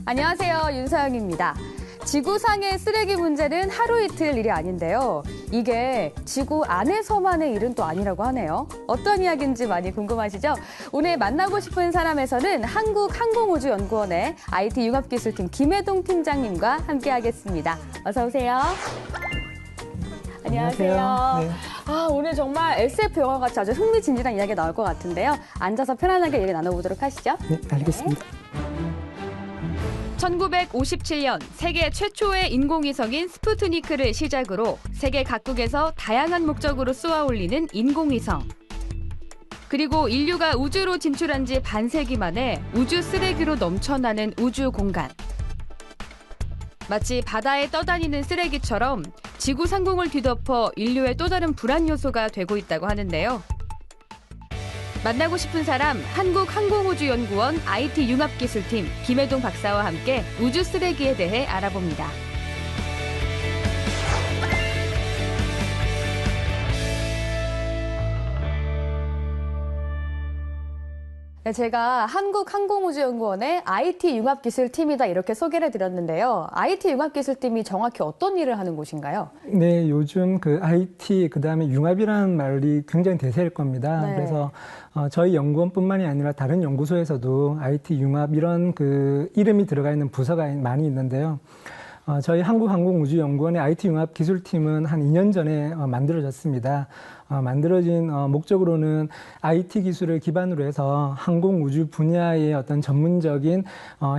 안녕하세요. 윤서영입니다. 지구상의 쓰레기 문제는 하루 이틀 일이 아닌데요. 이게 지구 안에서만의 일은 또 아니라고 하네요. 어떤 이야기인지 많이 궁금하시죠? 오늘 만나고 싶은 사람에서는 한국항공우주연구원의 IT 융합기술팀 김혜동 팀장님과 함께하겠습니다. 어서 오세요. 안녕하세요. 네. 오늘 정말 SF 영화 같이 아주 흥미진진한 이야기 나올 것 같은데요. 앉아서 편안하게 얘기 나눠보도록 하시죠. 네, 알겠습니다. 1957년 세계 최초의 인공위성인 스푸트니크를 시작으로 세계 각국에서 다양한 목적으로 쏘아 올리는 인공위성. 그리고 인류가 우주로 진출한 지 반세기 만에 우주 쓰레기로 넘쳐나는 우주 공간. 마치 바다에 떠다니는 쓰레기처럼 지구 상공을 뒤덮어 인류의 또 다른 불안 요소가 되고 있다고 하는데요. 만나고 싶은 사람 한국항공우주연구원 IT 융합기술팀 김혜동 박사와 함께 우주 쓰레기에 대해 알아봅니다. 네, 제가 한국항공우주연구원의 IT 융합기술팀이다 이렇게 소개를 드렸는데요. IT 융합기술팀이 정확히 어떤 일을 하는 곳인가요? 네, 요즘 그 IT 그다음에 융합이라는 말이 굉장히 대세일 겁니다. 네. 그래서 저희 연구원뿐만이 아니라 다른 연구소에서도 IT 융합 이런 그 이름이 들어가 있는 부서가 많이 있는데요. 저희 한국항공우주연구원의 IT 융합기술팀은 한 2년 전에 만들어졌습니다. 만들어진 목적으로는 IT 기술을 기반으로 해서 항공우주 분야의 어떤 전문적인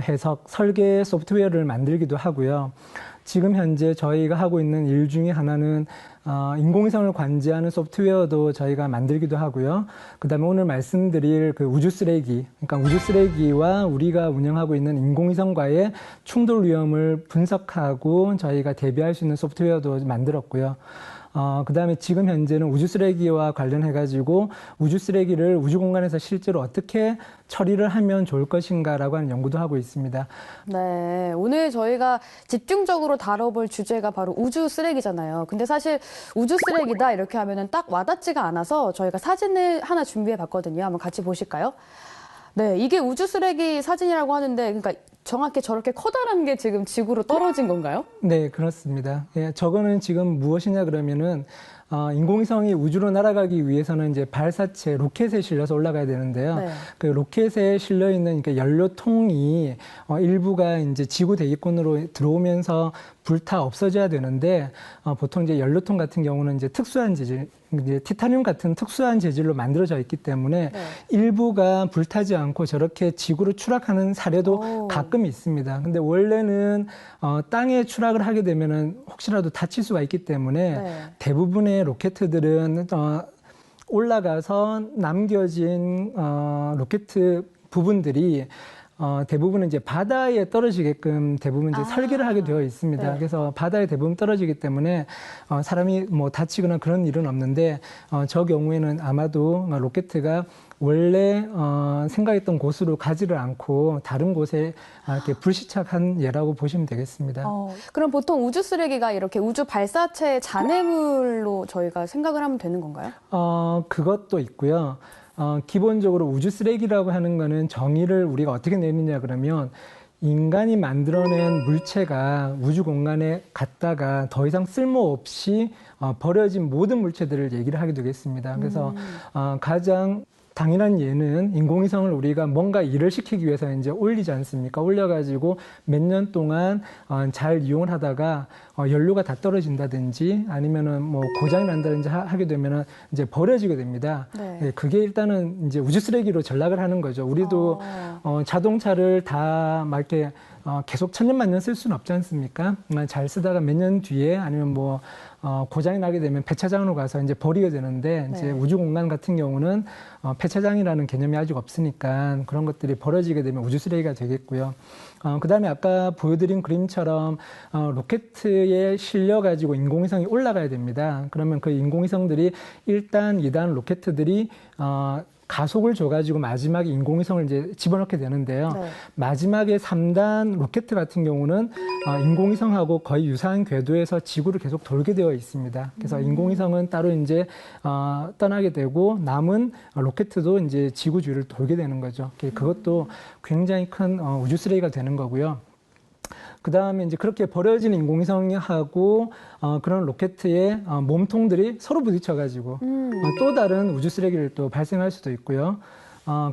해석, 설계 소프트웨어를 만들기도 하고요. 지금 현재 저희가 하고 있는 일 중에 하나는 인공위성을 관제하는 소프트웨어도 저희가 만들기도 하고요. 그다음에 오늘 말씀드릴 그 우주 쓰레기, 그러니까 우주 쓰레기와 우리가 운영하고 있는 인공위성과의 충돌 위험을 분석하고 저희가 대비할 수 있는 소프트웨어도 만들었고요. 그다음에 지금 현재는 우주 쓰레기와 관련해가지고 우주 쓰레기를 우주 공간에서 실제로 어떻게 처리를 하면 좋을 것인가라고 하는 연구도 하고 있습니다. 네, 오늘 저희가 집중적으로 다뤄볼 주제가 바로 우주 쓰레기잖아요. 근데 사실 우주 쓰레기다 이렇게 하면은 딱 와닿지가 않아서 저희가 사진을 하나 준비해 봤거든요. 한번 같이 보실까요? 네, 이게 우주 쓰레기 사진이라고 하는데, 그러니까 정확히 저렇게 커다란 게 지금 지구로 떨어진 건가요? 네, 그렇습니다. 예, 저거는 지금 무엇이냐 그러면은 인공위성이 우주로 날아가기 위해서는 이제 발사체 로켓에 실려서 올라가야 되는데요. 네. 그 로켓에 실려 있는 그러니까 연료통이 일부가 이제 지구 대기권으로 들어오면서 불타 없어져야 되는데 보통 이제 연료통 같은 경우는 이제 특수한 재질, 이제 티타늄 같은 특수한 재질로 만들어져 있기 때문에 네. 일부가 불타지 않고 저렇게 지구로 추락하는 사례도 가끔 있습니다. 근데 원래는 땅에 추락을 하게 되면은 혹시라도 다칠 수가 있기 때문에 네. 대부분의 로켓들은 올라가서 남겨진 로켓 부분들이 대부분은 이제 바다에 떨어지게끔 대부분 이제 설계를 하게 되어 있습니다. 네. 그래서 바다에 대부분 떨어지기 때문에 사람이 뭐 다치거나 그런 일은 없는데 저 경우에는 아마도 로켓가 원래 생각했던 곳으로 가지를 않고 다른 곳에 이렇게 불시착한 예라고 보시면 되겠습니다. 그럼 보통 우주 쓰레기가 이렇게 우주 발사체의 잔해물로 저희가 생각을 하면 되는 건가요? 그것도 있고요. 기본적으로 우주 쓰레기라고 하는 거는 정의를 우리가 어떻게 내리냐 그러면 인간이 만들어낸 물체가 우주 공간에 갔다가 더 이상 쓸모없이 버려진 모든 물체들을 얘기를 하게 되겠습니다. 그래서 가장 당연한 예는 인공위성을 우리가 뭔가 일을 시키기 위해서 이제 올리지 않습니까? 올려가지고 몇 년 동안 잘 이용을 하다가 연료가 다 떨어진다든지 아니면은 뭐 고장이 난다든지 하게 되면은 이제 버려지게 됩니다. 네. 예, 그게 일단은 이제 우주 쓰레기로 전락을 하는 거죠. 우리도 자동차를 다 막 이렇게 계속 천년만년 쓸 수는 없지 않습니까? 잘 쓰다가 몇 년 뒤에 아니면 뭐 고장이 나게 되면 폐차장으로 가서 이제 버리게 되는데 이제 네. 우주 공간 같은 경우는 폐차장이라는 개념이 아직 없으니까 그런 것들이 버려지게 되면 우주 쓰레기가 되겠고요. 그다음에 아까 보여드린 그림처럼 로켓에 실려가지고 인공위성이 올라가야 됩니다. 그러면 그 인공위성들이 1단, 2단 로켓들이 가속을 줘가지고 마지막에 인공위성을 이제 집어넣게 되는데요. 네. 마지막에 3단 로켓 같은 경우는 인공위성하고 거의 유사한 궤도에서 지구를 계속 돌게 되어 있습니다. 그래서 인공위성은 따로 이제 떠나게 되고 남은 로켓도 이제 지구 주위를 돌게 되는 거죠. 그것도 굉장히 큰 우주 쓰레기가 되는 거고요. 그 다음에 이제 그렇게 버려진 인공위성하고 그런 로켓의 몸통들이 서로 부딪혀가지고 또 다른 우주 쓰레기를 또 발생할 수도 있고요.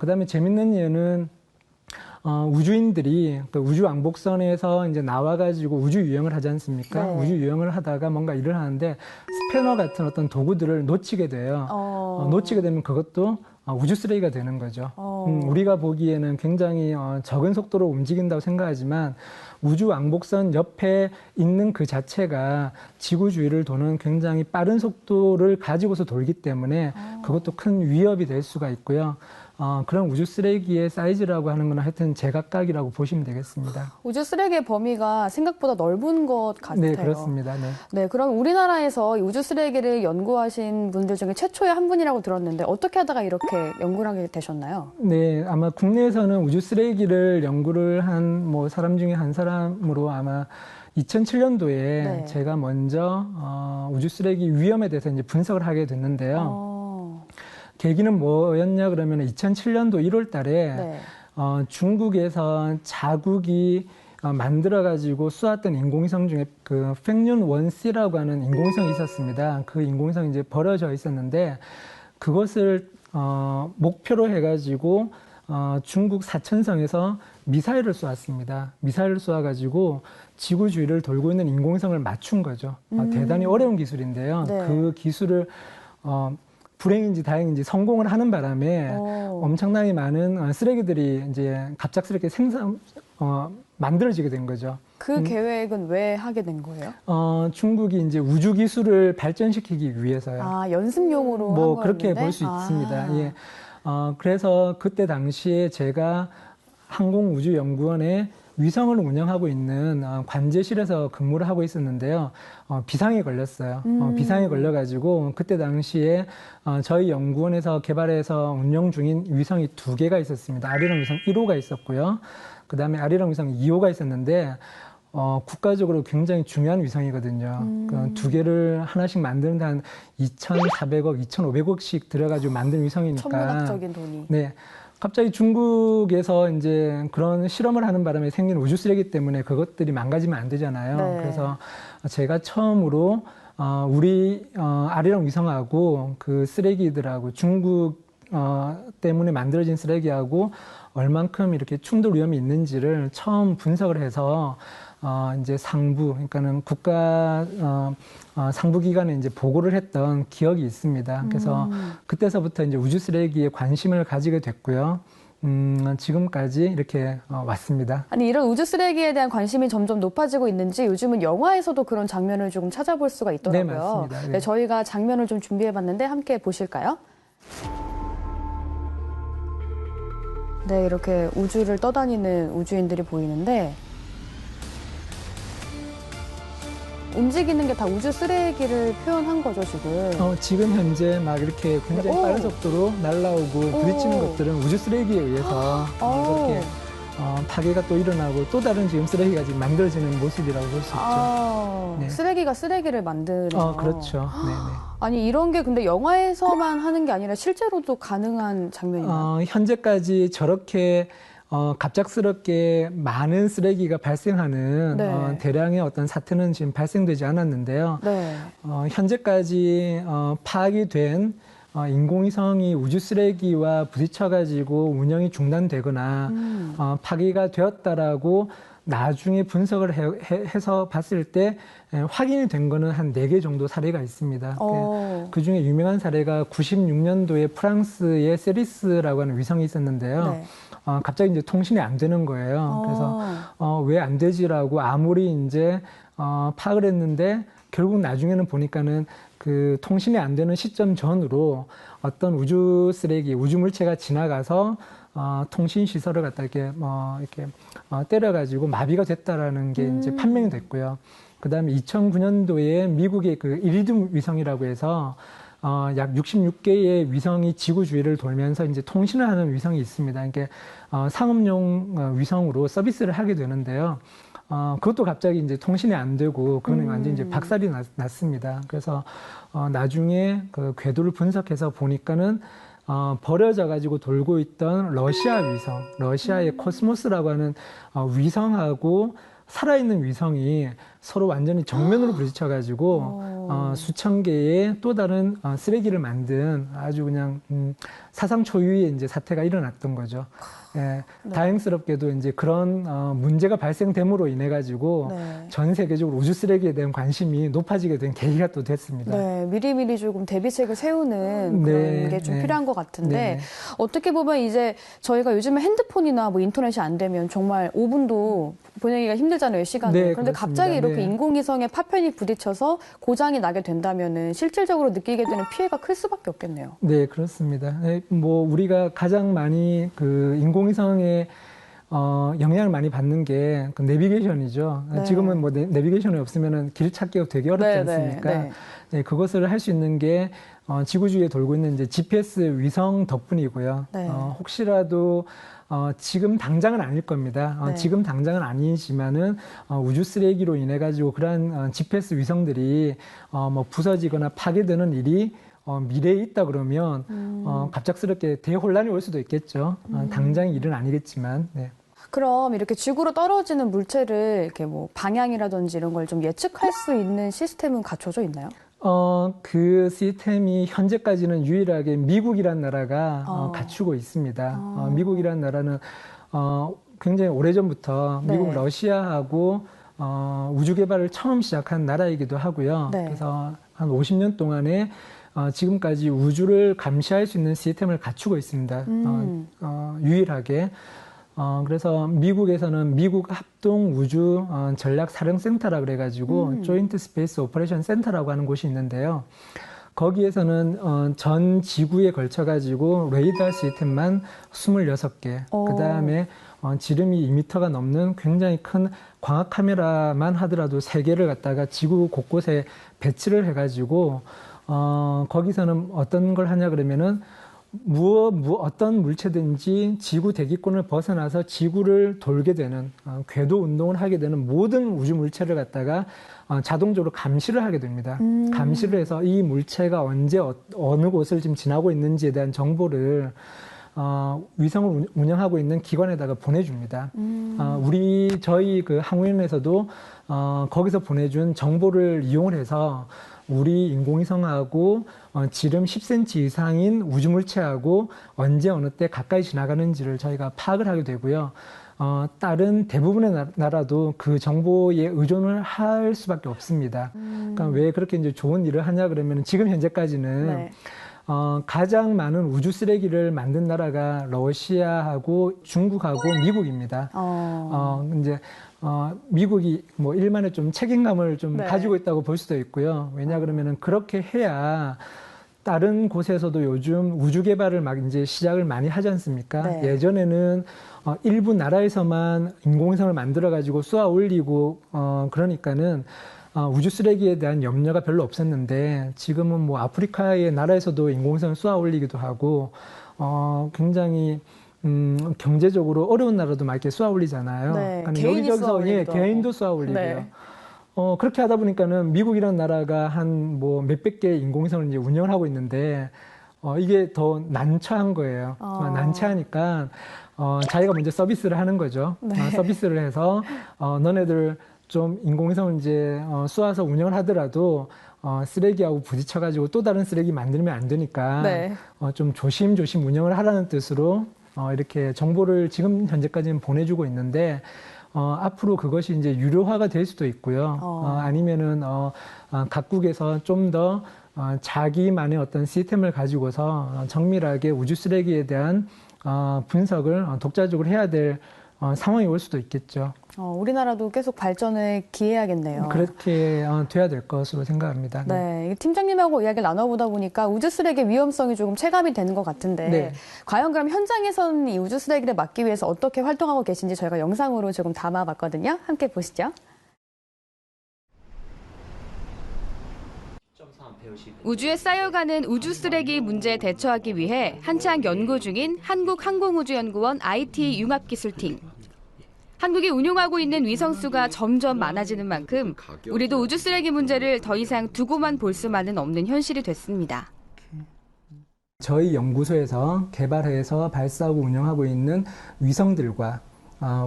그 다음에 재밌는 예는 우주인들이 그 우주 왕복선에서 이제 나와가지고 우주 유영을 하지 않습니까? 네. 우주 유영을 하다가 뭔가 일을 하는데 스패너 같은 어떤 도구들을 놓치게 돼요. 놓치게 되면 그것도 우주 쓰레기가 되는 거죠. 우리가 보기에는 굉장히 적은 속도로 움직인다고 생각하지만 우주 왕복선 옆에 있는 그 자체가 지구 주위를 도는 굉장히 빠른 속도를 가지고서 돌기 때문에 그것도 큰 위협이 될 수가 있고요. 그런 우주 쓰레기의 사이즈라고 하는 건 하여튼 제각각이라고 보시면 되겠습니다. 우주 쓰레기의 범위가 생각보다 넓은 것 같아요. 네, 그렇습니다. 네. 네, 그럼 우리나라에서 이 우주 쓰레기를 연구하신 분들 중에 최초의 한 분이라고 들었는데 어떻게 하다가 이렇게 연구를 하게 되셨나요? 네, 아마 국내에서는 우주 쓰레기를 연구를 한 뭐 사람 중에 한 사람으로 아마 2007년도에 네. 제가 먼저 우주 쓰레기 위험에 대해서 이제 분석을 하게 됐는데요. 계기는 뭐였냐 그러면 2007년도 1월 달에 네. 중국에서 자국이 만들어가지고 쏘았던 인공위성 중에 그 팽륜 1C라고 하는 인공위성이 있었습니다. 그 인공위성이 이제 버려져 있었는데 그것을 목표로 해가지고 중국 사천성에서 미사일을 쏘았습니다. 미사일을 쏘아가지고 지구 주위를 돌고 있는 인공위성을 맞춘 거죠. 대단히 어려운 기술인데요. 네. 그 기술을 불행인지 다행인지 성공을 하는 바람에 엄청나게 많은 쓰레기들이 이제 갑작스럽게 만들어지게 된 거죠. 그 계획은 왜 하게 된 거예요? 중국이 이제 우주 기술을 발전시키기 위해서요. 연습용으로 뭐 한 그렇게 거였는데? 볼 수 있습니다. 예. 그래서 그때 당시에 제가 항공우주연구원에 위성을 운영하고 있는 관제실에서 근무를 하고 있었는데요. 비상이 걸렸어요. 비상이 걸려가지고 그때 당시에 저희 연구원에서 개발해서 운영 중인 위성이 2개가 있었습니다. 아리랑 위성 1호가 있었고요. 그 다음에 아리랑 위성 2호가 있었는데 국가적으로 굉장히 중요한 위성이거든요. 그 2개를 하나씩 만드는데 한 2,400억, 2,500억씩 들어가지고 만든 위성이니까. 천문학적인 돈이. 네. 갑자기 중국에서 이제 그런 실험을 하는 바람에 생긴 우주 쓰레기 때문에 그것들이 망가지면 안 되잖아요. 네. 그래서 제가 처음으로 우리 아리랑 위성하고 그 쓰레기들하고 중국 때문에 만들어진 쓰레기하고 얼만큼 이렇게 충돌 위험이 있는지를 처음 분석을 해서 이제 상부, 그러니까는 국가 상부기관에 이제 보고를 했던 기억이 있습니다. 그래서 그때서부터 이제 우주 쓰레기에 관심을 가지게 됐고요. 지금까지 이렇게 왔습니다. 아니, 이런 우주 쓰레기에 대한 관심이 점점 높아지고 있는지 요즘은 영화에서도 그런 장면을 조금 찾아볼 수가 있더라고요. 네, 맞습니다. 네. 네, 저희가 장면을 좀 준비해봤는데 함께 보실까요? 네, 이렇게 우주를 떠다니는 우주인들이 보이는데 움직이는 게 다 우주 쓰레기를 표현한 거죠, 지금. 지금 현재 막 이렇게 굉장히 오. 빠른 속도로 날아오고 부딪히는 것들은 우주 쓰레기에 의해서 그렇게 파괴가 또 일어나고 또 다른 지금 쓰레기가 지금 만들어지는 모습이라고 볼 수 있죠. 네. 쓰레기가 쓰레기를 만드네요. 그렇죠. 네네. 아니, 이런 게 근데 영화에서만 하는 게 아니라 실제로도 가능한 장면이나요? 현재까지 저렇게 갑작스럽게 많은 쓰레기가 발생하는 네. 대량의 어떤 사태는 지금 발생되지 않았는데요. 네. 현재까지 파악이 된 인공위성이 우주 쓰레기와 부딪혀가지고 운영이 중단되거나 파괴가 되었다라고 나중에 분석을 해서 봤을 때 확인이 된 거는 한 4개 정도 사례가 있습니다. 그 중에 유명한 사례가 96년도에 프랑스의 세리스라고 하는 위성이 있었는데요. 네. 갑자기 이제 통신이 안 되는 거예요. 그래서 왜 안 되지라고 아무리 이제 파악을 했는데 결국 나중에는 보니까는 그 통신이 안 되는 시점 전으로 어떤 우주 쓰레기, 우주 물체가 지나가서 통신 시설을 갖다 이렇게 때려가지고 마비가 됐다라는 게 이제 판명이 됐고요. 그다음에 2009년도에 미국의 그 이리듐 위성이라고 해서 약 66개의 위성이 지구 주위를 돌면서 이제 통신을 하는 위성이 있습니다. 이게 상업용 위성으로 서비스를 하게 되는데요. 그것도 갑자기 이제 통신이 안 되고 그거는 완전 이제 박살이 났습니다. 그래서 나중에 그 궤도를 분석해서 보니까는 버려져 가지고 돌고 있던 러시아 위성, 러시아의 코스모스라고 하는 위성하고 살아있는 위성이 서로 완전히 정면으로 부딪혀가지고 수천 개의 또 다른 쓰레기를 만든 아주 그냥 사상 초유의 이제 사태가 일어났던 거죠. 예, 네. 다행스럽게도 이제 그런 문제가 발생됨으로 인해 가지고 네. 전 세계적으로 우주 쓰레기에 대한 관심이 높아지게 된 계기가 또 됐습니다. 네, 미리미리 조금 대비책을 세우는 그런 네, 게 좀 네. 필요한 것 같은데 네. 어떻게 보면 이제 저희가 요즘에 핸드폰이나 뭐 인터넷이 안 되면 정말 5분도 보내기가 힘들잖아요, 시간을. 네, 그런데 그렇습니다. 갑자기 이렇게 네. 인공위성에 파편이 부딪혀서 고장이 나게 된다면은 실질적으로 느끼게 되는 피해가 클 수밖에 없겠네요. 네, 그렇습니다. 네, 뭐 우리가 가장 많이 그 인공위성에 영향을 많이 받는 게 그 내비게이션이죠. 네. 지금은 뭐 내비게이션이 없으면은 길 찾기가 되게 어렵지 네, 않습니까? 네. 네, 그것을 할 수 있는 게 지구 주위에 돌고 있는 이제 GPS 위성 덕분이고요. 네. 혹시라도 지금 당장은 아닐 겁니다. 네. 지금 당장은 아니지만은 우주 쓰레기로 인해 가지고 그러한 GPS 위성들이 뭐 부서지거나 파괴되는 일이 미래에 있다 그러면 갑작스럽게 대혼란이 올 수도 있겠죠. 당장 일은 아니겠지만. 네. 그럼 이렇게 지구로 떨어지는 물체를 이렇게 뭐 방향이라든지 이런 걸 좀 예측할 수 있는 시스템은 갖춰져 있나요? 그 시스템이 현재까지는 유일하게 미국이란 나라가 갖추고 있습니다. 미국이란 나라는 굉장히 오래전부터 네. 미국 러시아하고 우주 개발을 처음 시작한 나라이기도 하고요. 네. 그래서 한 50년 동안에 지금까지 우주를 감시할 수 있는 시스템을 갖추고 있습니다. 유일하게. 그래서 미국에서는 미국 합동 우주 전략 사령센터라 그래가지고 조인트 스페이스 오퍼레이션 센터라고 하는 곳이 있는데요. 거기에서는 전 지구에 걸쳐가지고 레이더 시스템만 26개, 그 다음에 지름이 2m가 넘는 굉장히 큰 광학 카메라만 하더라도 3개를 갖다가 지구 곳곳에 배치를 해가지고 거기서는 어떤 걸 하냐 그러면은 어떤 물체든지 지구 대기권을 벗어나서 지구를 돌게 되는 궤도 운동을 하게 되는 모든 우주 물체를 갖다가 자동적으로 감시를 하게 됩니다. 감시를 해서 이 물체가 언제 어느 곳을 지금 지나고 있는지에 대한 정보를 위성을 운영하고 있는 기관에다가 보내줍니다. 저희 그 항우연에서도 거기서 보내준 정보를 이용을 해서 우리 인공위성하고 지름 10cm 이상인 우주물체하고 언제 어느 때 가까이 지나가는지를 저희가 파악을 하게 되고요. 다른 대부분의 나라도 그 정보에 의존을 할 수밖에 없습니다. 그러니까 왜 그렇게 이제 좋은 일을 하냐 그러면 지금 현재까지는 네. 가장 많은 우주 쓰레기를 만든 나라가 러시아하고 중국하고 미국입니다. 이제 미국이 뭐 일만의 좀 책임감을 좀 네. 가지고 있다고 볼 수도 있고요. 왜냐 그러면은 그렇게 해야 다른 곳에서도 요즘 우주 개발을 막 이제 시작을 많이 하지 않습니까? 네. 예전에는 일부 나라에서만 인공위성을 만들어 가지고 쏘아 올리고 그러니까는 우주 쓰레기에 대한 염려가 별로 없었는데 지금은 뭐 아프리카의 나라에서도 인공위성을 쏘아 올리기도 하고 굉장히 경제적으로 어려운 나라도 막 이렇게 쏘아 올리잖아요. 네, 그러니까 개인이 여기저기서 쏘아 올리기도 개인도 쏘아 올리고요. 네. 그렇게 하다 보니까는 미국이라는 나라가 한 뭐 몇백 개의 인공위성을 이제 운영을 하고 있는데 이게 더 난처한 거예요. 난처하니까 자기가 먼저 서비스를 하는 거죠. 네. 서비스를 해서 너네들 좀 인공위성을 이제 쏘아서 운영을 하더라도 쓰레기하고 부딪혀가지고 또 다른 쓰레기 만들면 안 되니까 네. 좀 조심조심 운영을 하라는 뜻으로 이렇게 정보를 지금 현재까지는 보내주고 있는데 앞으로 그것이 이제 유료화가 될 수도 있고요. 아니면은 각국에서 좀 더 자기만의 어떤 시스템을 가지고서 정밀하게 우주 쓰레기에 대한 분석을 독자적으로 해야 될 상황이 올 수도 있겠죠. 우리나라도 계속 발전을 기해야겠네요. 그렇게 돼야 될 것으로 생각합니다. 네, 팀장님하고 이야기를 나눠보다 보니까 우주 쓰레기의 위험성이 조금 체감이 되는 것 같은데 네. 과연 그럼 현장에서는 이 우주 쓰레기를 막기 위해서 어떻게 활동하고 계신지 저희가 영상으로 조금 담아봤거든요. 함께 보시죠. 우주에 쌓여가는 우주 쓰레기 문제에 대처하기 위해 한창 연구 중인 한국항공우주연구원 IT 융합기술팀. 한국이 운용하고 있는 위성 수가 점점 많아지는 만큼 우리도 우주 쓰레기 문제를 더 이상 두고만 볼 수만은 없는 현실이 됐습니다. 저희 연구소에서 개발해서 발사하고 운영하고 있는 위성들과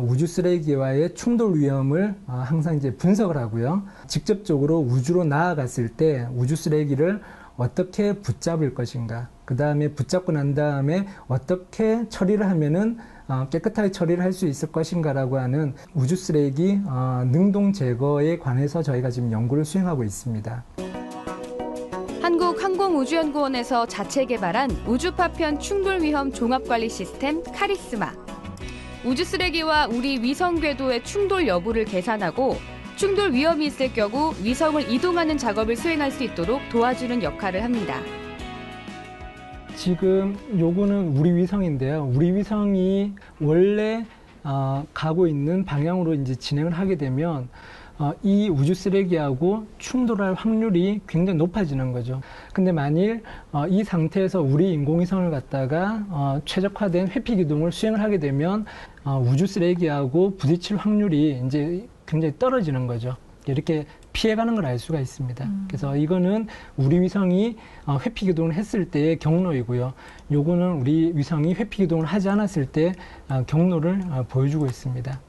우주 쓰레기와의 충돌 위험을 항상 이제 분석을 하고요. 직접적으로 우주로 나아갔을 때 우주 쓰레기를 어떻게 붙잡을 것인가, 그 다음에 붙잡고 난 다음에 어떻게 처리를 하면은 깨끗하게 처리를 할 수 있을 것인가라고 하는 우주 쓰레기 능동 제거에 관해서 저희가 지금 연구를 수행하고 있습니다. 한국항공우주연구원에서 자체 개발한 우주파편 충돌 위험 종합관리 시스템 카리스마. 우주 쓰레기와 우리 위성 궤도의 충돌 여부를 계산하고 충돌 위험이 있을 경우 위성을 이동하는 작업을 수행할 수 있도록 도와주는 역할을 합니다. 지금 요거는 우리 위성인데요. 우리 위성이 원래 가고 있는 방향으로 이제 진행을 하게 되면 이 우주 쓰레기하고 충돌할 확률이 굉장히 높아지는 거죠. 근데 만일 이 상태에서 우리 인공위성을 갖다가 최적화된 회피 기동을 수행을 하게 되면 우주 쓰레기하고 부딪힐 확률이 이제 굉장히 떨어지는 거죠. 이렇게 피해가는 걸 알 수가 있습니다. 그래서 이거는 우리 위성이 회피 기동을 했을 때의 경로이고요. 요거는 우리 위성이 회피 기동을 하지 않았을 때 경로를 보여주고 있습니다.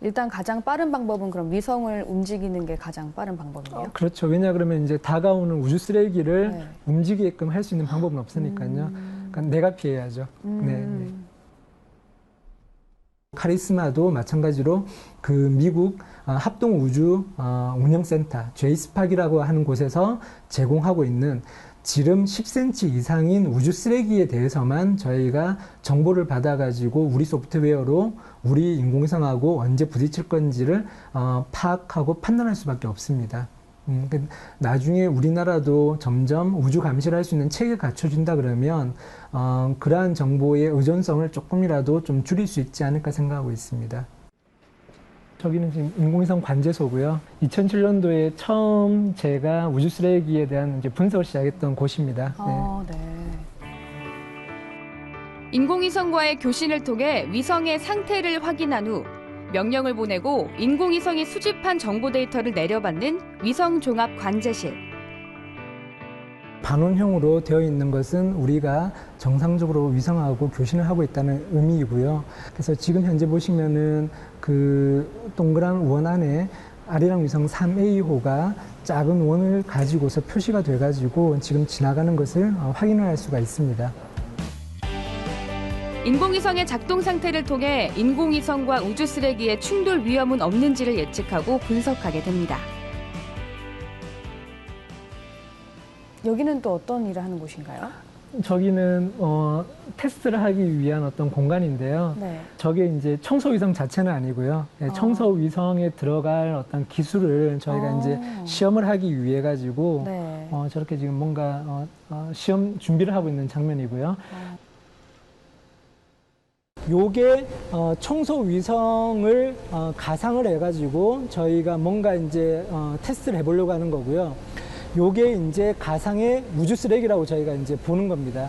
일단 가장 빠른 방법은 그럼 위성을 움직이는 게 가장 빠른 방법이에요? 그렇죠. 왜냐 그러면 이제 다가오는 우주 쓰레기를 네. 움직이게끔 할 수 있는 방법은 없으니까요. 그러니까 내가 피해야죠. 네. 카리스마도 마찬가지로 그 미국 합동우주운영센터 JSPAC이라고 하는 곳에서 제공하고 있는 지름 10cm 이상인 우주 쓰레기에 대해서만 저희가 정보를 받아가지고 우리 소프트웨어로 우리 인공위성하고 언제 부딪힐 건지를 파악하고 판단할 수밖에 없습니다. 나중에 우리나라도 점점 우주 감시를 할 수 있는 체계가 갖춰진다 그러면 그러한 정보의 의존성을 조금이라도 좀 줄일 수 있지 않을까 생각하고 있습니다. 저기는 지금 인공위성 관제소고요. 2007년도에 처음 제가 우주 쓰레기에 대한 이제 분석을 시작했던 곳입니다. 네. 인공위성과의 교신을 통해 위성의 상태를 확인한 후 명령을 보내고 인공위성이 수집한 정보 데이터를 내려받는 위성종합관제실. 반원형으로 되어 있는 것은 우리가 정상적으로 위성하고 교신을 하고 있다는 의미이고요. 그래서 지금 현재 보시면은 그 동그란 원 안에 아리랑 위성 3A호가 작은 원을 가지고서 표시가 돼가지고 지금 지나가는 것을 확인을 할 수가 있습니다. 인공위성의 작동 상태를 통해 인공위성과 우주 쓰레기의 충돌 위험은 없는지를 예측하고 분석하게 됩니다. 여기는 또 어떤 일을 하는 곳인가요? 저기는 테스트를 하기 위한 어떤 공간인데요. 네. 저게 이제 청소위성 자체는 아니고요. 청소위성에 들어갈 어떤 기술을 저희가 이제 시험을 하기 위해 가지고 네. 저렇게 지금 뭔가 시험 준비를 하고 있는 장면이고요. 요게 청소위성을 가상을 해가지고 저희가 뭔가 이제 테스트를 해보려고 하는 거고요. 요게 이제 가상의 우주 쓰레기라고 저희가 이제 보는 겁니다.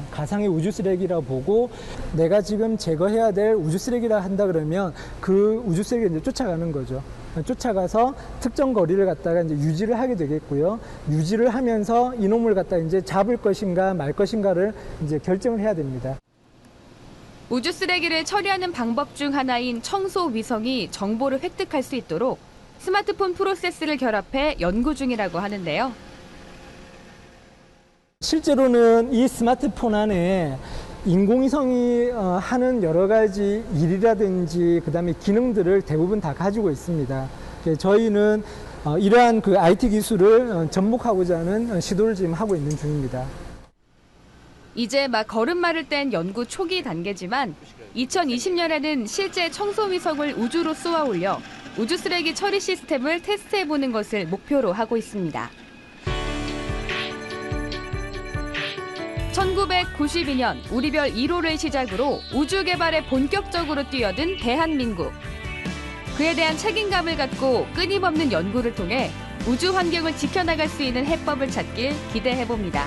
가상의 우주 쓰레기라고 보고 내가 지금 제거해야 될 우주 쓰레기라 한다 그러면 그 우주 쓰레기를 이제 쫓아가는 거죠. 쫓아가서 특정 거리를 갖다가 이제 유지를 하게 되겠고요. 유지를 하면서 이놈을 갖다 이제 잡을 것인가 말 것인가를 이제 결정을 해야 됩니다. 우주 쓰레기를 처리하는 방법 중 하나인 청소 위성이 정보를 획득할 수 있도록 스마트폰 프로세스를 결합해 연구 중이라고 하는데요. 실제로는 이 스마트폰 안에 인공위성이 하는 여러 가지 일이라든지 그다음에 기능들을 대부분 다 가지고 있습니다. 저희는 이러한 그 IT 기술을 접목하고자 하는 시도를 지금 하고 있는 중입니다. 이제 막 걸음마를 뗀 연구 초기 단계지만 2020년에는 실제 청소위성을 우주로 쏘아 올려 우주 쓰레기 처리 시스템을 테스트해보는 것을 목표로 하고 있습니다. 1992년 우리별 1호를 시작으로 우주 개발에 본격적으로 뛰어든 대한민국. 그에 대한 책임감을 갖고 끊임없는 연구를 통해 우주 환경을 지켜나갈 수 있는 해법을 찾길 기대해봅니다.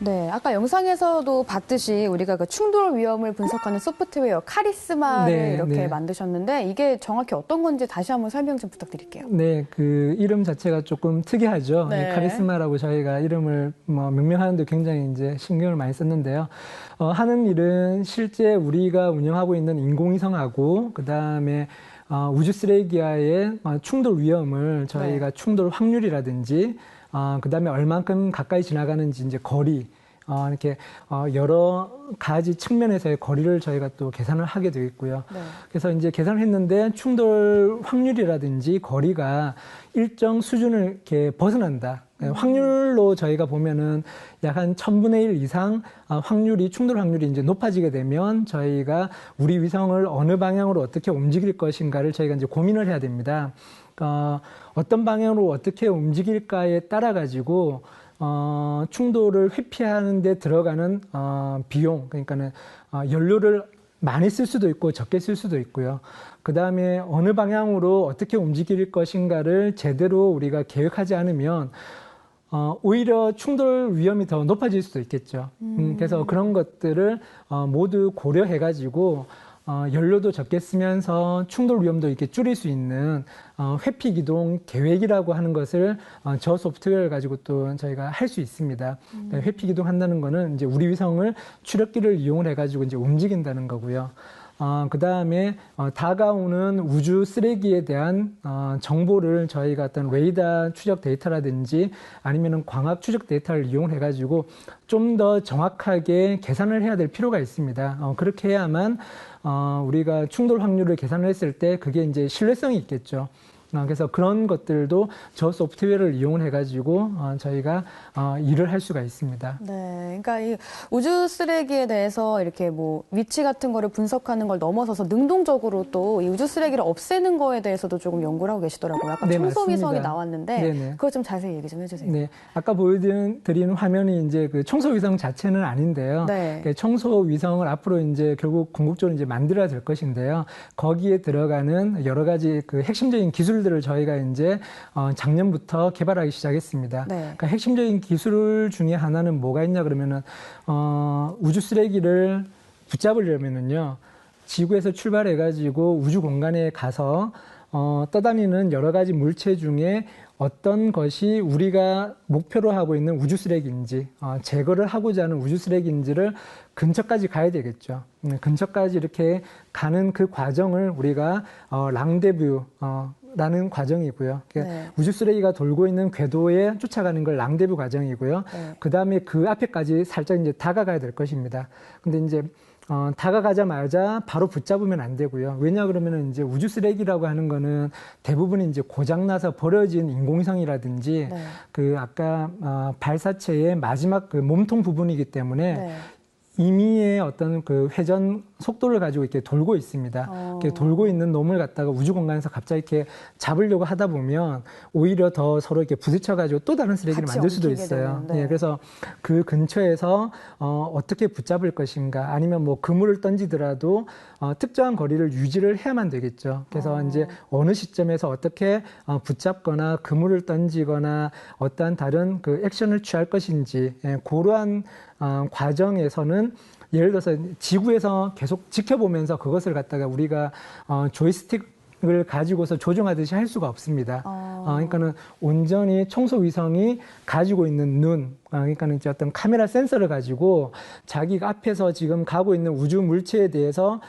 네, 아까 영상에서도 봤듯이 우리가 그 충돌 위험을 분석하는 소프트웨어 카리스마를 네, 이렇게 네. 만드셨는데 이게 정확히 어떤 건지 다시 한번 설명 좀 부탁드릴게요. 네, 그 이름 자체가 조금 특이하죠. 네. 이 카리스마라고 저희가 이름을 뭐 명명하는데 굉장히 이제 신경을 많이 썼는데요. 하는 일은 실제 우리가 운영하고 있는 인공위성하고 그 다음에 우주 쓰레기와의 충돌 위험을 저희가 충돌 확률이라든지 그 다음에 얼만큼 가까이 지나가는지 이제 거리 이렇게 여러 가지 측면에서의 거리를 저희가 또 계산을 하게 되어 있고요. 네. 그래서 이제 계산을 했는데 충돌 확률이라든지 거리가 일정 수준을 이렇게 벗어난다. 확률로 저희가 보면은 약 한 1000분의 1 이상 확률이 충돌 확률이 이제 높아지게 되면 저희가 우리 위성을 어느 방향으로 어떻게 움직일 것인가를 저희가 이제 고민을 해야 됩니다. 어떤 방향으로 어떻게 움직일까에 따라 가지고 충돌을 회피하는 데 들어가는 비용, 그러니까는 연료를 많이 쓸 수도 있고 적게 쓸 수도 있고요. 그 다음에 어느 방향으로 어떻게 움직일 것인가를 제대로 우리가 계획하지 않으면 오히려 충돌 위험이 더 높아질 수도 있겠죠. 그래서 그런 것들을 모두 고려해가지고 연료도 적게 쓰면서 충돌 위험도 이렇게 줄일 수 있는 회피 기동 계획이라고 하는 것을 저 소프트웨어를 가지고 또 저희가 할 수 있습니다. 회피 기동 한다는 거는 이제 우리 위성을 추력기를 이용을 해가지고 이제 움직인다는 거고요. 그 다음에 다가오는 우주 쓰레기에 대한 정보를 저희가 어떤 레이더 추적 데이터라든지 아니면은 광학 추적 데이터를 이용해가지고 좀 더 정확하게 계산을 해야 될 필요가 있습니다. 그렇게 해야만 우리가 충돌 확률을 계산을 했을 때 그게 이제 신뢰성이 있겠죠. 그래서 그런 것들도 저 소프트웨어를 이용을 해가지고 저희가 일을 할 수가 있습니다. 네, 그러니까 이 우주 쓰레기에 대해서 이렇게 뭐 위치 같은 거를 분석하는 걸 넘어서서 능동적으로 또 이 우주 쓰레기를 없애는 거에 대해서도 조금 연구를 하고 계시더라고요. 아까 네, 청소위성이 맞습니다. 나왔는데 네네. 그거 좀 자세히 얘기 좀 해주세요. 네, 아까 보여드린 화면이 이제 그 청소 위성 자체는 아닌데요. 네. 청소 위성을 앞으로 이제 결국 궁극적으로 이제 만들어야 될 것인데요. 거기에 들어가는 여러 가지 그 핵심적인 기술들을 저희가 이제 작년부터 개발하기 시작했습니다. 네. 그러니까 핵심적인 기술 중에 하나는 뭐가 있냐 그러면은 우주 쓰레기를 붙잡으려면은요. 지구에서 출발해가지고 우주 공간에 가서 떠다니는 여러 가지 물체 중에 어떤 것이 우리가 목표로 하고 있는 우주 쓰레기인지 제거를 하고자 하는 우주 쓰레기인지를 근처까지 가야 되겠죠. 근처까지 이렇게 가는 그 과정을 우리가 랑데뷰 라는 과정이고요. 네. 우주 쓰레기가 돌고 있는 궤도에 쫓아가는 걸 랑데뷰 과정이고요. 네. 그 다음에 그 앞에까지 살짝 이제 다가가야 될 것입니다. 근데 이제 다가가자마자 바로 붙잡으면 안 되고요. 왜냐 그러면은 이제 우주 쓰레기라고 하는 거는 대부분 이제 고장나서 버려진 인공위성이라든지 네. 그 아까 발사체의 마지막 그 몸통 부분이기 때문에 네. 임의의 어떤 그 회전 속도를 가지고 이렇게 돌고 있습니다. 이렇게 돌고 있는 놈을 갖다가 우주 공간에서 갑자기 이렇게 잡으려고 하다 보면 오히려 더 서로 이렇게 부딪혀가지고 또 다른 쓰레기를 같이 만들 수도 엉키게 있어요. 되는, 네. 예, 그래서 그 근처에서 어떻게 붙잡을 것인가 아니면 뭐 그물을 던지더라도 특정한 거리를 유지를 해야만 되겠죠. 그래서 이제 어느 시점에서 어떻게 붙잡거나 그물을 던지거나 어떠한 다른 그 액션을 취할 것인지 그러한 과정에서는 예를 들어서 지구에서 계속 지켜보면서 그것을 갖다가 우리가 조이스틱을 가지고서 조종하듯이 할 수가 없습니다. 그러니까는 온전히 청소 위성이 가지고 있는 눈, 그러니까는 이제 어떤 카메라 센서를 가지고 자기가 앞에서 지금 가고 있는 우주 물체에 대해서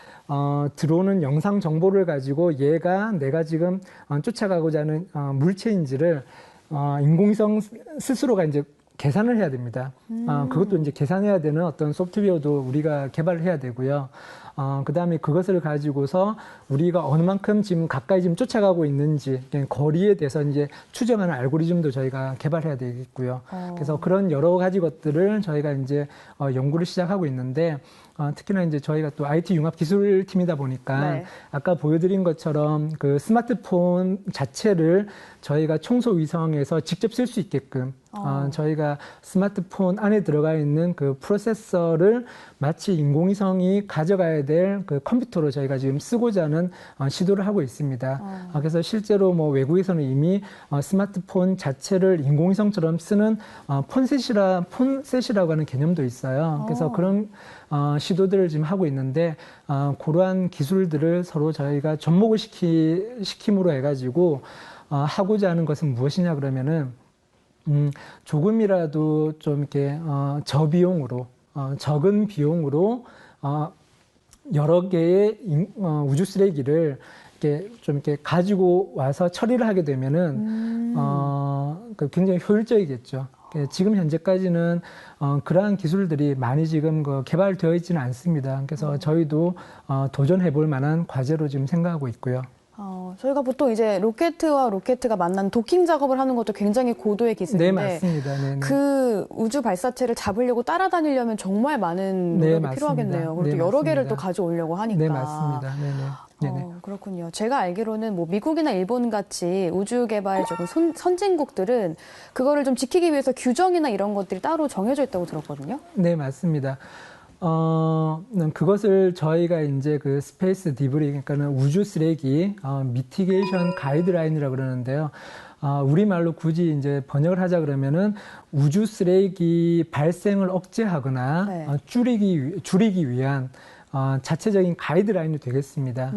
들어오는 영상 정보를 가지고 얘가 내가 지금 쫓아가고자 하는 물체인지를 인공위성 스스로가 이제 계산을 해야 됩니다. 그것도 이제 계산해야 되는 어떤 소프트웨어도 우리가 개발을 해야 되고요. 그 다음에 그것을 가지고서 우리가 어느 만큼 지금 가까이 지금 쫓아가고 있는지 거리에 대해서 이제 추정하는 알고리즘도 저희가 개발해야 되겠고요. 그래서 그런 여러 가지 것들을 저희가 이제 연구를 시작하고 있는데 특히나 이제 저희가 또 IT 융합 기술팀이다 보니까 네. 아까 보여드린 것처럼 그 스마트폰 자체를 저희가 청소 위성에서 직접 쓸 수 있게끔 저희가 스마트폰 안에 들어가 있는 그 프로세서를 마치 인공위성이 가져가야 만들어야 될 그 컴퓨터로 저희가 지금 쓰고자 하는 시도를 하고 있습니다. 그래서 실제로 뭐 외국에서는 이미 스마트폰 자체를 인공위성처럼 쓰는 폰셋이라고 하는 개념도 있어요. 그래서 그런 시도들을 지금 하고 있는데 그러한 기술들을 서로 저희가 접목을 시킴으로 해가지고 하고자 하는 것은 무엇이냐 그러면은 조금이라도 좀 이렇게 저비용으로 적은 비용으로 여러 개의 우주 쓰레기를 이렇게 가지고 와서 처리를 하게 되면은 굉장히 효율적이겠죠. 지금 현재까지는 그러한 기술들이 많이 지금 개발되어 있지는 않습니다. 그래서 저희도 도전해 볼 만한 과제로 지금 생각하고 있고요. 저희가 보통 이제 로켓과 로켓가 만난 도킹 작업을 하는 것도 굉장히 고도의 기술인데, 네, 맞습니다. 네네. 그 우주 발사체를 잡으려고 따라다니려면 정말 많은 네, 노력이 맞습니다. 필요하겠네요. 그리고 네, 또 여러 개를 맞습니다. 또 가져오려고 하니까. 네, 맞습니다. 네네. 그렇군요. 제가 알기로는 뭐 미국이나 일본 같이 우주 개발 조금 선진국들은 그거를 좀 지키기 위해서 규정이나 이런 것들이 따로 정해져 있다고 들었거든요. 네, 맞습니다. 그것을 저희가 이제 그 스페이스 디브리, 그러니까는 우주 쓰레기, 미티게이션 가이드라인이라고 그러는데요. 우리말로 굳이 이제 번역을 하자 그러면은 우주 쓰레기 발생을 억제하거나 네. 줄이기 위한 자체적인 가이드라인이 되겠습니다.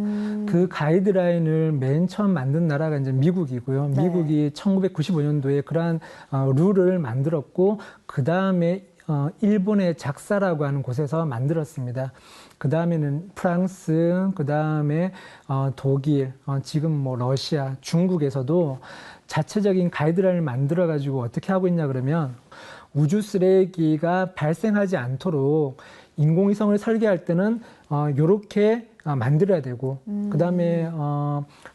그 가이드라인을 맨 처음 만든 나라가 이제 미국이고요. 네. 미국이 1995년도에 그러한 룰을 만들었고, 그 다음에 일본의 작사라고 하는 곳에서 만들었습니다. 그 다음에는 프랑스, 그 다음에 독일, 지금 뭐 러시아, 중국에서도 자체적인 가이드라인을 만들어 가지고 어떻게 하고 있냐 그러면 우주 쓰레기가 발생하지 않도록 인공위성을 설계할 때는 요렇게 만들어야 되고, 그 다음에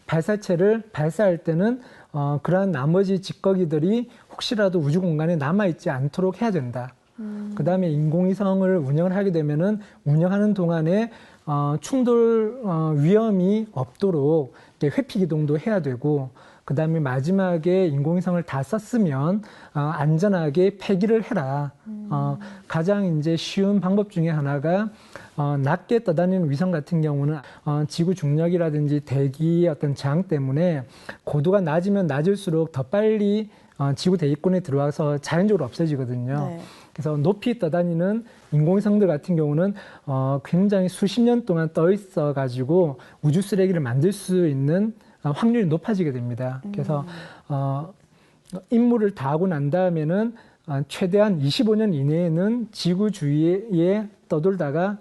발사체를 발사할 때는 그러한 나머지 찌꺼기들이 혹시라도 우주 공간에 남아있지 않도록 해야 된다. 그 다음에 인공위성을 운영을 하게 되면은 운영하는 동안에 충돌 위험이 없도록 회피 기동도 해야 되고, 그 다음에 마지막에 인공위성을 다 썼으면 안전하게 폐기를 해라. 가장 이제 쉬운 방법 중에 하나가 낮게 떠다니는 위성 같은 경우는 지구 중력이라든지 대기의 어떤 저항 때문에 고도가 낮으면 낮을수록 더 빨리 지구 대기권에 들어와서 자연적으로 없어지거든요. 네. 그래서 높이 떠다니는 인공위성들 같은 경우는 굉장히 수십 년 동안 떠 있어 가지고 우주 쓰레기를 만들 수 있는 확률이 높아지게 됩니다. 그래서 임무를 다 하고 난 다음에는 최대한 25년 이내에는 지구 주위에 떠돌다가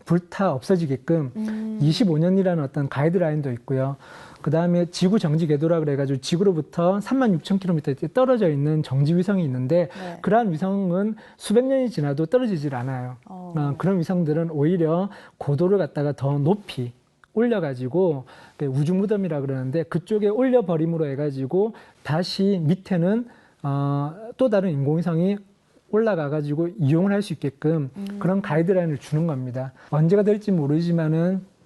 불타 없어지게끔 25년이라는 어떤 가이드라인도 있고요. 그 다음에 지구 정지 궤도라 그래가지고 지구로부터 36,000km 떨어져 있는 정지 위성이 있는데, 네. 그러한 위성은 수백 년이 지나도 떨어지질 않아요. 그런 위성들은 오히려 고도를 갖다가 더 높이 올려가지고 우주 무덤이라 그러는데 그쪽에 올려버림으로 해가지고 다시 밑에는 또 다른 인공위성이 올라가가지고 이용을 할 수 있게끔 그런 가이드라인을 주는 겁니다. 언제가 될지 모르지만은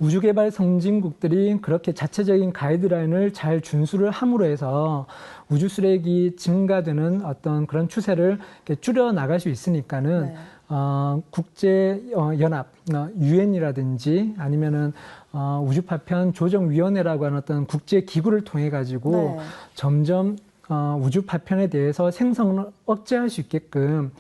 우주개발 선진국들이 그렇게 자체적인 가이드라인을 잘 준수를 함으로 해서 우주 쓰레기 증가되는 어떤 그런 추세를 줄여 나갈 수 있으니까는 네. 국제 연합, 유엔이라든지 아니면은 우주 파편 조정위원회라고 하는 어떤 국제 기구를 통해 가지고 네. 점점 우주 파편에 대해서 생성을 억제할 수 있게끔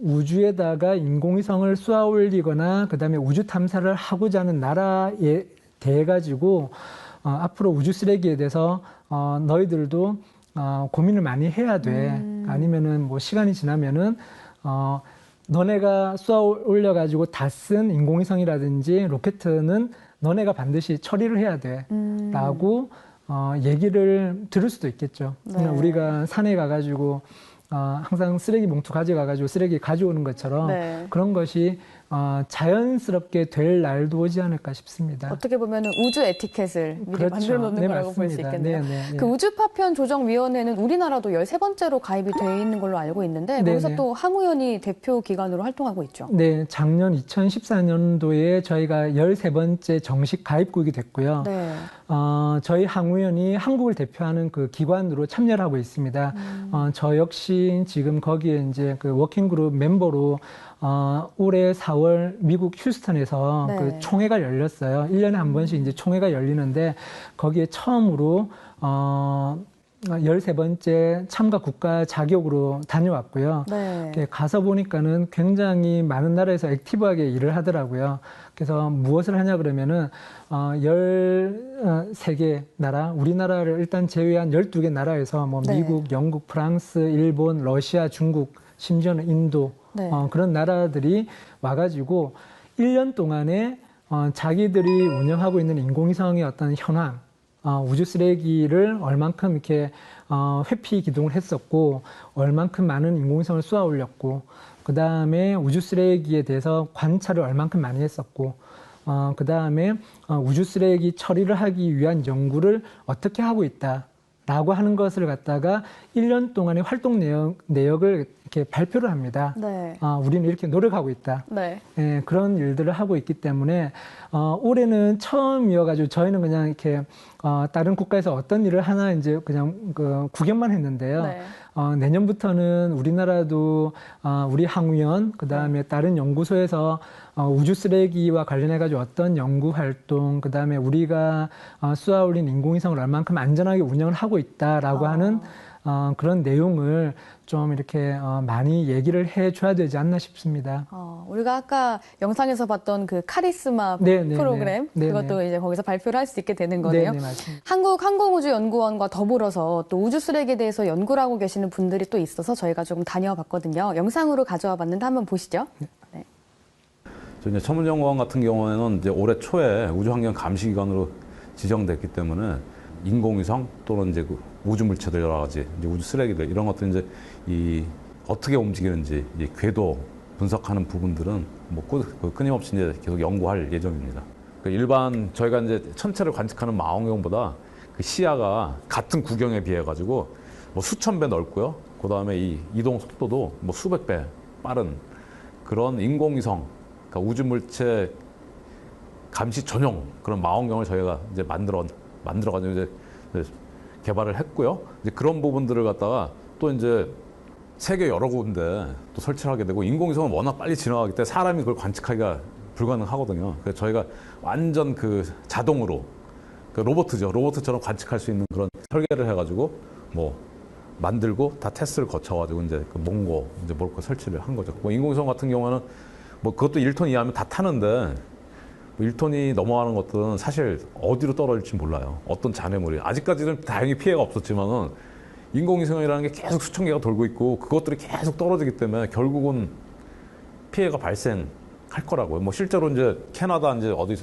우주에다가 인공위성을 쏘아 올리거나 그다음에 우주 탐사를 하고자 하는 나라에 대해 가지고 앞으로 우주 쓰레기에 대해서 너희들도 고민을 많이 해야 돼. 아니면은 뭐 시간이 지나면은 너네가 쏘아 올려 가지고 다 쓴 인공위성이라든지 로켓은 너네가 반드시 처리를 해야 돼라고 얘기를 들을 수도 있겠죠. 네. 우리가 산에 가가지고 항상 쓰레기 봉투 가져가가지고 쓰레기 가져오는 것처럼 네. 그런 것이 자연스럽게 될 날도 오지 않을까 싶습니다. 어떻게 보면 우주 에티켓을 미리 그렇죠. 만들어 놓는 네, 거라고 볼 수 맞습니다. 있겠네요. 네, 네, 네. 그 우주파편 조정위원회는 우리나라도 13번째로 가입이 돼 있는 걸로 알고 있는데 네, 거기서 네. 또 항우연이 대표 기관으로 활동하고 있죠. 네, 작년 2014년도에 저희가 13번째 정식 가입국이 됐고요. 네. 저희 항우연이 한국을 대표하는 그 기관으로 참여를 하고 있습니다. 저 역시 지금 거기에 이제 그 워킹그룹 멤버로 올해 4월 미국 휴스턴에서 네. 그 총회가 열렸어요. 1년에 한 번씩 이제 총회가 열리는데 거기에 처음으로 13번째 참가 국가 자격으로 다녀왔고요. 네. 가서 보니까는 굉장히 많은 나라에서 액티브하게 일을 하더라고요. 그래서 무엇을 하냐 그러면은 13개 나라, 우리나라를 일단 제외한 12개 나라에서 뭐 네. 미국, 영국, 프랑스, 일본, 러시아, 중국, 심지어는 인도 네. 그런 나라들이 와가지고 1년 동안에 자기들이 운영하고 있는 인공위성의 어떤 현황, 우주 쓰레기를 얼만큼 이렇게 회피 기동을 했었고, 얼만큼 많은 인공위성을 쏘아 올렸고, 그 다음에 우주 쓰레기에 대해서 관찰을 얼만큼 많이 했었고, 그 다음에 우주 쓰레기 처리를 하기 위한 연구를 어떻게 하고 있다라고 하는 것을 갖다가 1년 동안의 활동 내역을 이렇게 발표를 합니다. 네. 우리는 이렇게 노력하고 있다. 네. 예, 그런 일들을 하고 있기 때문에 올해는 처음이어가지고 저희는 그냥 이렇게 다른 국가에서 어떤 일을 하나 이제 그냥 구경만 했는데요. 네. 내년부터는 우리나라도 우리 항우연 그다음에 다른 연구소에서 우주 쓰레기와 관련해가지고 어떤 연구 활동 그다음에 우리가 쏘아올린 인공위성을 얼만큼 안전하게 운영을 하고 있다라고 하는 그런 내용을 좀 이렇게 많이 얘기를 해줘야 되지 않나 싶습니다. 우리가 아까 영상에서 봤던 그 카리스마 네네네. 프로그램 네네. 그것도 이제 거기서 발표를 할 수 있게 되는 거네요. 네, 맞습니다. 한국항공우주연구원과 더불어서 또 우주 쓰레기에 대해서 연구를 하고 계시는 분들이 또 있어서 저희가 조금 다녀와 봤거든요. 영상으로 가져와 봤는데 한번 보시죠. 네. 저 이제 천문연구원 같은 경우에는 이제 올해 초에 우주환경 감시기관으로 지정됐기 때문에 인공위성 또는 이제 그 우주 물체들 여러 가지 이제 우주 쓰레기들 이런 것들 이제 이 어떻게 움직이는지 이 궤도 분석하는 부분들은 뭐 끊임없이 이제 계속 연구할 예정입니다. 그 일반 저희가 이제 천체를 관측하는 망원경보다 그 시야가 같은 구경에 비해 가지고 뭐 수천 배 넓고요. 그 다음에 이 이동 속도도 뭐 수백 배 빠른 그런 인공위성, 그러니까 우주 물체 감시 전용 그런 망원경을 저희가 이제 만들어가지고 이제 개발을 했고요. 이제 그런 부분들을 갖다가 또 이제 세계 여러 군데 또 설치를 하게 되고 인공위성은 워낙 빨리 진화하기 때문에 사람이 그걸 관측하기가 불가능하거든요. 그래서 저희가 완전 그 자동으로 그 로봇처럼 관측할 수 있는 그런 설계를 해가지고 뭐 만들고 다 테스트를 거쳐가지고 이제 그 몽고 이제 몰고 설치를 한 거죠. 뭐 인공위성 같은 경우는 뭐 그것도 1톤 이하면 다 타는데 1톤이 넘어가는 것들은 사실 어디로 떨어질지 몰라요. 어떤 잔해물이. 아직까지는 다행히 피해가 없었지만은 인공위성이라는 게 계속 수천 개가 돌고 있고 그것들이 계속 떨어지기 때문에 결국은 피해가 발생할 거라고요. 뭐 실제로 이제 캐나다 이제 어디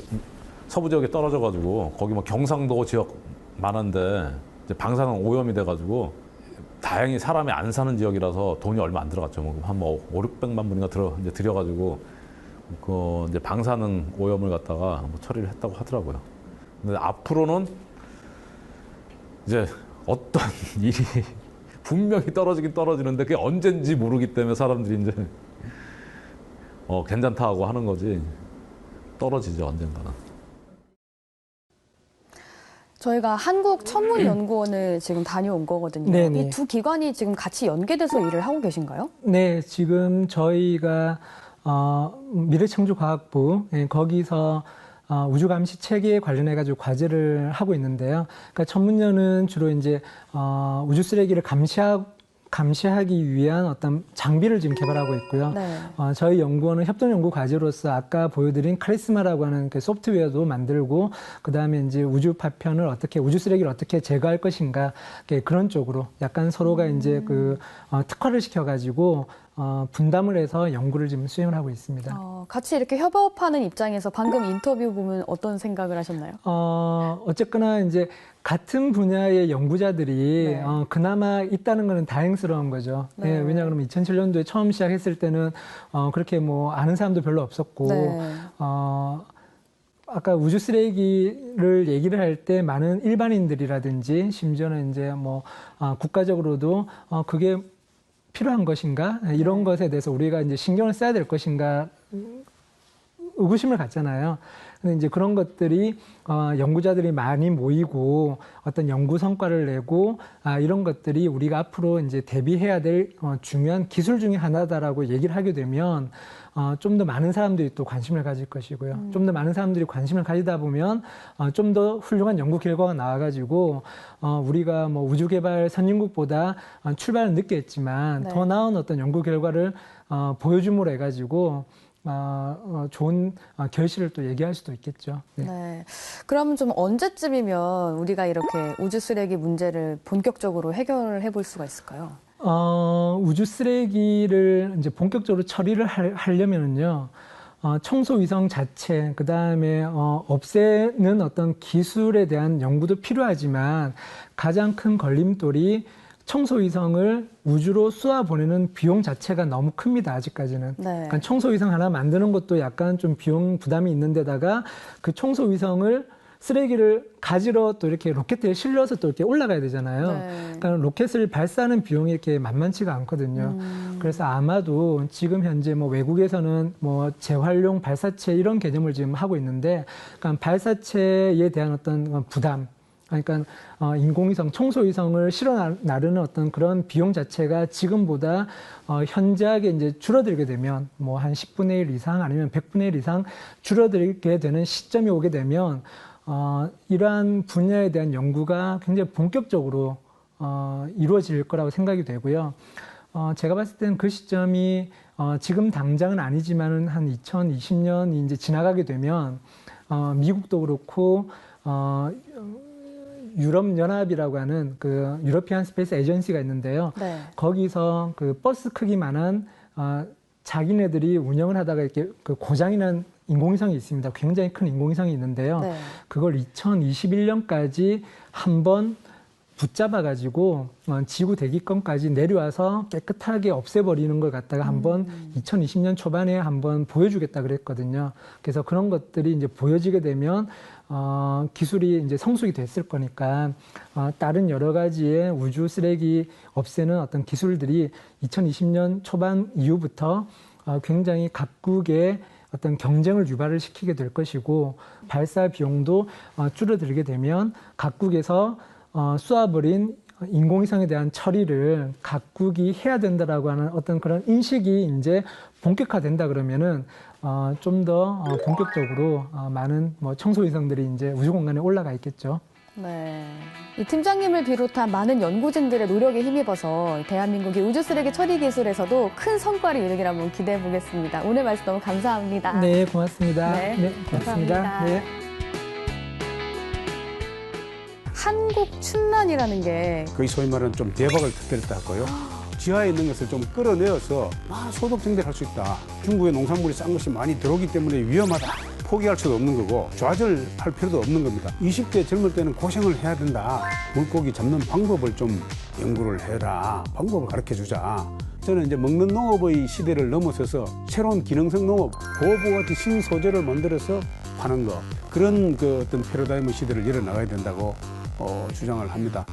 서부 지역에 떨어져가지고 거기 뭐 경상도 지역 많은데 이제 방사능 오염이 돼가지고 다행히 사람이 안 사는 지역이라서 돈이 얼마 안 들어갔죠. 뭐 5, 600만 분인가 이제 들여가지고 그 이제 방사능 오염을 갖다가 뭐 처리를 했다고 하더라고요. 근데 앞으로는 이제 어떤 일이 분명히 떨어지긴 떨어지는데 그게 언젠지 모르기 때문에 사람들이 이제 괜찮다고 하는 거지 떨어지죠 언젠가는. 저희가 한국천문연구원을 지금 다녀온 거거든요. 네네. 이 두 기관이 지금 같이 연계돼서 일을 하고 계신가요? 네, 지금 저희가 미래창조과학부 거기서 우주감시 체계에 관련해가지고 과제를 하고 있는데요. 그러니까 천문연은 주로 이제 우주 쓰레기를 감시하기 위한 어떤 장비를 지금 개발하고 있고요. 네. 저희 연구원은 협동 연구 과제로서 아까 보여드린 카리스마라고 하는 그 소프트웨어도 만들고, 그 다음에 이제 우주 파편을 우주 쓰레기를 어떻게 제거할 것인가, 그런 쪽으로 약간 서로가 이제 특화를 시켜가지고 분담을 해서 연구를 지금 수행을 하고 있습니다. 같이 이렇게 협업하는 입장에서 방금 인터뷰 보면 어떤 생각을 하셨나요? 어쨌거나 이제 같은 분야의 연구자들이 네. 그나마 있다는 것은 다행스러운 거죠. 네. 예, 왜냐하면 2007년도에 처음 시작했을 때는 그렇게 뭐 아는 사람도 별로 없었고, 네. 아까 우주 쓰레기를 얘기를 할 때 많은 일반인들이라든지 심지어는 이제 뭐 국가적으로도 그게 필요한 것인가 이런 것에 대해서 우리가 이제 신경을 써야 될 것인가 의구심을 갖잖아요. 근데 이제 그런 것들이 연구자들이 많이 모이고 어떤 연구 성과를 내고 이런 것들이 우리가 앞으로 이제 대비해야 될 중요한 기술 중에 하나다라고 얘기를 하게 되면 좀 더 많은 사람들이 또 관심을 가질 것이고요. 좀 더 많은 사람들이 관심을 가지다 보면 좀 더 훌륭한 연구 결과가 나와가지고 우리가 뭐 우주 개발 선진국보다 출발은 늦게 했지만 네. 더 나은 어떤 연구 결과를 보여줌으로 해가지고 좋은 결실을 또 얘기할 수도 있겠죠. 네. 네. 그럼 좀 언제쯤이면 우리가 이렇게 우주 쓰레기 문제를 본격적으로 해결을 해볼 수가 있을까요? 우주 쓰레기를 이제 본격적으로 처리를 하려면은요, 청소 위성 자체, 그 다음에 없애는 어떤 기술에 대한 연구도 필요하지만 가장 큰 걸림돌이 청소 위성을 우주로 쏘아 보내는 비용 자체가 너무 큽니다, 아직까지는. 네. 그러니까 청소 위성 하나 만드는 것도 약간 좀 비용 부담이 있는 데다가 그 청소 위성을 쓰레기를 가지러 또 이렇게 로켓에 실려서 또 이렇게 올라가야 되잖아요. 네. 그러니까 로켓을 발사하는 비용이 이렇게 만만치가 않거든요. 그래서 아마도 지금 현재 뭐 외국에서는 뭐 재활용 발사체 이런 개념을 지금 하고 있는데, 그러니까 발사체에 대한 어떤 부담, 그러니까 인공위성, 청소위성을 실어 나르는 어떤 그런 비용 자체가 지금보다 현저하게 이제 줄어들게 되면 뭐 한 10분의 1 이상 아니면 100분의 1 이상 줄어들게 되는 시점이 오게 되면 이러한 분야에 대한 연구가 굉장히 본격적으로 이루어질 거라고 생각이 되고요. 제가 봤을 때는 그 시점이 지금 당장은 아니지만은 한 2020년이 이제 지나가게 되면 미국도 그렇고 유럽연합이라고 하는 그 유러피안 스페이스 에이전시가 있는데요. 네. 거기서 그 버스 크기만한 자기네들이 운영을 하다가 이렇게 그 고장이 난 인공위성이 있습니다. 굉장히 큰 인공위성이 있는데요. 네. 그걸 2021년까지 한번 붙잡아가지고 지구 대기권까지 내려와서 깨끗하게 없애버리는 걸 갖다가 한번 2020년 초반에 한번 보여주겠다 그랬거든요. 그래서 그런 것들이 이제 보여지게 되면 기술이 이제 성숙이 됐을 거니까 다른 여러 가지의 우주 쓰레기 없애는 어떤 기술들이 2020년 초반 이후부터 굉장히 각국의 어떤 경쟁을 유발을 시키게 될 것이고 발사 비용도 줄어들게 되면 각국에서 쏘아버린 인공위성에 대한 처리를 각국이 해야 된다라고 하는 어떤 그런 인식이 이제 본격화된다 그러면은 좀 더 본격적으로 많은 뭐 청소위성들이 이제 우주 공간에 올라가 있겠죠. 네. 이 팀장님을 비롯한 많은 연구진들의 노력에 힘입어서 대한민국의 우주 쓰레기 처리 기술에서도 큰 성과를 이루길 한번 기대해 보겠습니다. 오늘 말씀 너무 감사합니다. 네, 고맙습니다. 네, 고맙습니다. 감사합니다. 네. 한국 춘란이라는 게 거의 소위 말하는 좀 대박을 터뜨렸다 할까요? 지하에 있는 것을 좀 끌어내어서 소득 증대할 수 있다. 중국의 농산물이 싼 것이 많이 들어오기 때문에 위험하다. 포기할 수도 없는 거고 좌절할 필요도 없는 겁니다. 20대 젊을 때는 고생을 해야 된다. 물고기 잡는 방법을 좀 연구를 해라. 방법을 가르쳐주자. 저는 이제 먹는 농업의 시대를 넘어서서 새로운 기능성 농업, 고보와 같은 신소재를 만들어서 파는 거. 그런 그 어떤 패러다임의 시대를 열어나가야 된다고 주장을 합니다.